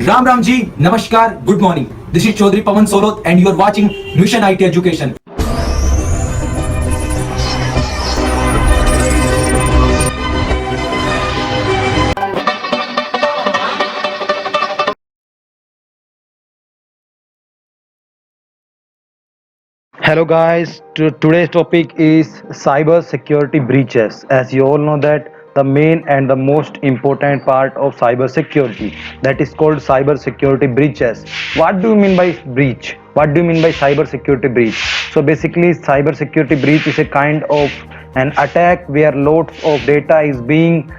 Ram Ramji, Namaskar, good morning. This is Chaudhary Pawan Soloth and you are watching Mission IT Education. Hello guys, today's topic is cyber security breaches. As you all know that the main and the most important part of cyber security, that is called cyber security breaches. What do you mean by breach? What do you mean by cyber security breach? So basically cyber security breach is a kind of an attack where loads of data is being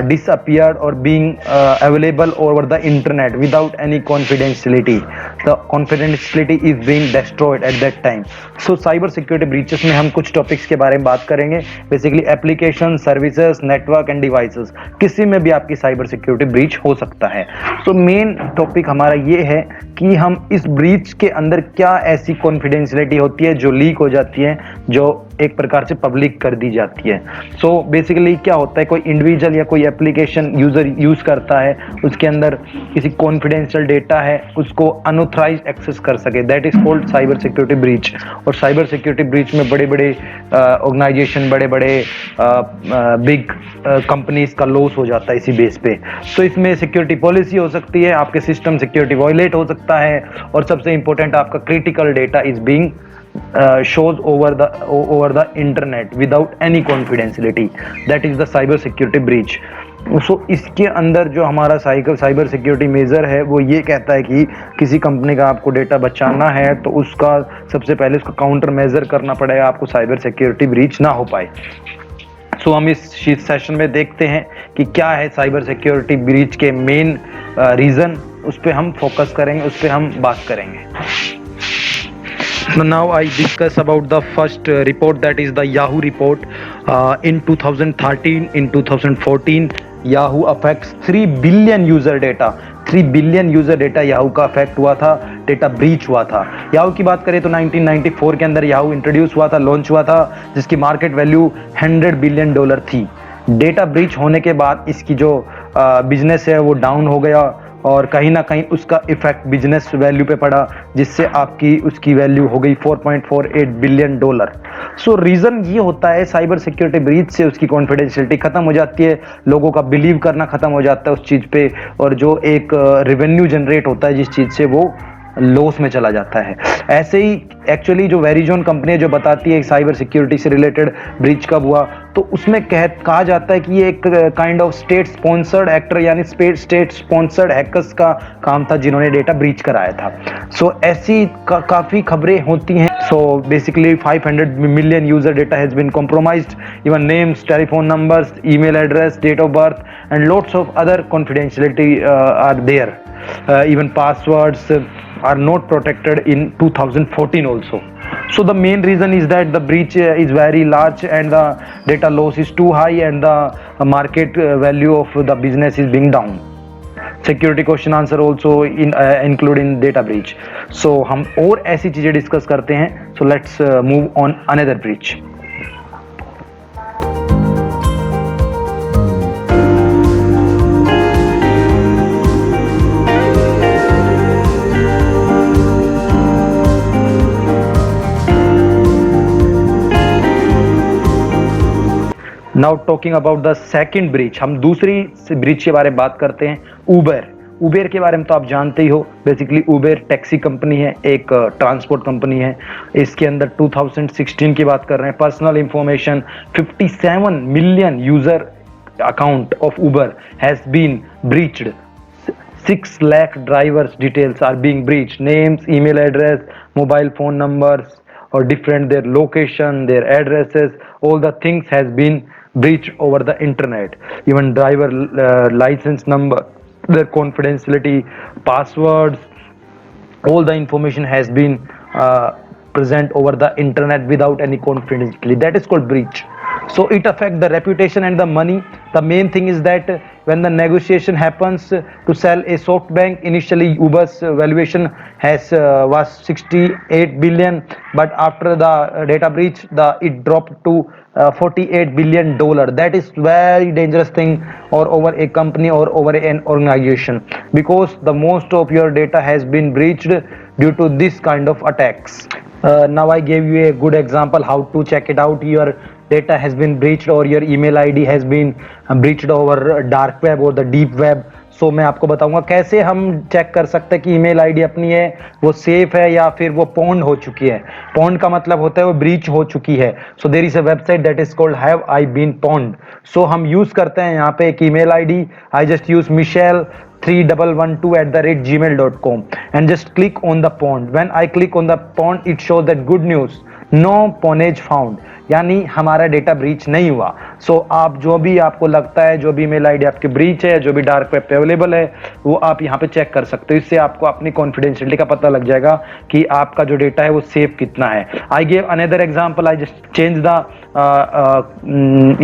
disappeared or being available over the internet without any confidentiality. The confidentiality is being destroyed at that time. So cyber security breaches में हम कुछ topics के बारे में बात करेंगे. Basically application, services, network end devices, किसी में भी आपकी साइबर सिक्योरिटी ब्रीच हो सकता है. तो मेन टॉपिक हमारा ये है कि हम इस ब्रीच के अंदर क्या ऐसी कॉन्फिडेंशियलिटी होती है जो लीक हो जाती है, जो एक प्रकार से पब्लिक कर दी जाती है. सो बेसिकली क्या होता है, कोई इंडिविजुअल या कोई एप्लीकेशन यूजर यूज करता है, उसके अंदर किसी कॉन्फिडेंशियल डेटा है, उसको अनऑथराइज एक्सेस कर सके, that is called cyber security breach. और साइबर सिक्योरिटी ब्रीच में बड़े बड़े ऑर्गेनाइजेशन, बड़े बड़े बिग कंपनीज का लॉस हो जाता है इसी बेस पे. तो इसमें सिक्योरिटी पॉलिसी हो सकती है, आपके सिस्टम सिक्योरिटी वायलेट हो सकता है, और सबसे इंपॉर्टेंट आपका critical data is being shows over the internet without any confidentiality. That is the cyber security breach. सो इसके अंदर जो हमारा साइबर सिक्योरिटी मेजर है वो ये कहता है कि किसी कंपनी का आपको डेटा बचाना है तो उसका सबसे पहले उसका काउंटर मेजर करना पड़ेगा, आपको साइबर सिक्योरिटी ब्रीच ना हो पाए. सो हम इस सेशन में देखते हैं कि क्या है साइबर सिक्योरिटी ब्रीच के मेन रीजन, उस पर हम फोकस करेंगे, उस पर हम बात करेंगे. So now I discuss about the first report, that is the Yahoo report. In 2013, in 2014, Yahoo affects 3 billion user data. 3 billion user data Yahoo का अफेक्ट हुआ था, डेटा ब्रीच हुआ था. याहू की बात करें तो 1994 के अंदर याहू इंट्रोड्यूस हुआ था, लॉन्च हुआ था, जिसकी मार्केट वैल्यू $100 बिलियन थी. डेटा ब्रीच होने के बाद इसकी जो बिजनेस है वो डाउन हो गया और कहीं ना कहीं उसका इफेक्ट बिजनेस वैल्यू पे पड़ा, जिससे आपकी उसकी वैल्यू हो गई $4.48 बिलियन. सो रीजन ये होता है साइबर सिक्योरिटी ब्रीच से उसकी कॉन्फिडेंशियलिटी खत्म हो जाती है, लोगों का बिलीव करना खत्म हो जाता है उस चीज पे, और जो एक रेवेन्यू जनरेट होता है जिस चीज से, वो लॉस में चला जाता है. ऐसे ही एक्चुअली जो वेरिजोन कंपनी है जो बताती है साइबर सिक्योरिटी से रिलेटेड ब्रीच कब हुआ, तो उसमें कहा जाता है कि ये एक kind of state sponsored actor यानी स्टेट स्पॉन्सर्ड हैकर्स का काम था जिन्होंने डेटा ब्रीच कराया था. सो ऐसी काफ़ी खबरें होती हैं. So basically 500 million user data has been compromised, even names, telephone numbers, email address, date of birth and lots of other confidentiality are there. Even passwords are not protected in 2014 also. So the main reason is that the breach is very large and the data loss is too high and the market value of the business is being down. Security question answer also include in data breach. So हम और ऐसी चीजें discuss करते हैं. So let's move on another breach. Now talking about the second breach, हम दूसरी breach के बारे में बात करते हैं. उबेर के बारे में तो आप जानते ही हो. बेसिकली उबेर टैक्सी कंपनी है, एक ट्रांसपोर्ट कंपनी है. इसके अंदर 2016 की बात कर रहे हैं. Personal information 57 million user account of Uber has been breached. 6 lakh drivers details are being breached. Names, email address, mobile phone numbers, or different their location, their addresses, all the things has been breached over the internet. Even driver license number, their confidentiality, passwords, all the information has been present over the internet without any confidentiality. That is called breach. so it affect the reputation and the money. The main thing is that when the negotiation happens to sell a SoftBank, initially Uber's valuation has was 68 billion, but after the data breach it dropped to 48 billion dollar. That is very dangerous thing or over a company or over an organization, because the most of your data has been breached due to this kind of attacks. Now I gave you a good example how to check it out. Your data has been breached or your email ID has been breached over dark web or the deep web. सो मैं आपको बताऊंगा कैसे हम check कर सकते हैं कि email ID अपनी है वो सेफ है या फिर वो पॉन्ड हो चुकी है. पॉन्ड का मतलब होता है वो ब्रीच हो चुकी है. So there is a website that is called have I been pwned. So हम यूज करते हैं यहाँ पे एक email ID. I just use Michelle 3112@gmail.com and just click on the pond. When I click on the pond, it shows that good news, no pwnage found, यानी हमारा data breach नहीं हुआ. सो आप जो भी आपको लगता है जो भी ईमेल आईडी आपकी ब्रीच है जो भी डार्क वेब पे अवेलेबल है वो आप यहाँ पे चेक कर सकते हो. इससे आपको अपनी कॉन्फिडेंशियलिटी का पता लग जाएगा कि आपका जो डेटा है वो सेफ कितना है. I gave another example. I just change the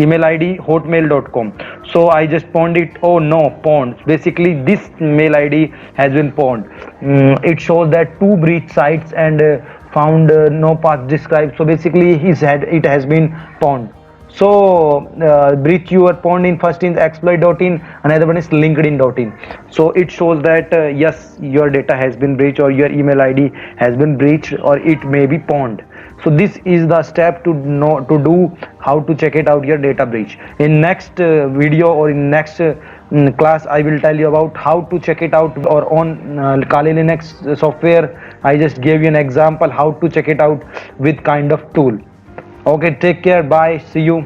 email ID hotmail.com. So I just pawned it. Oh no, pawned. Basically this mail ID has been pawned. It shows that 2 breach sites and found no path described. So basically it has been pawned. So breach your pawned in first is exploit.in, another one is linkedin.in. So it shows that yes, your data has been breached or your email ID has been breached or it may be pawned. So this is the step to know to do how to check it out your data breach. In next video or in next class I will tell you about how to check it out or on Kali Linux software. I just gave you an example how to check it out with kind of tool. Okay, take care, bye, see you.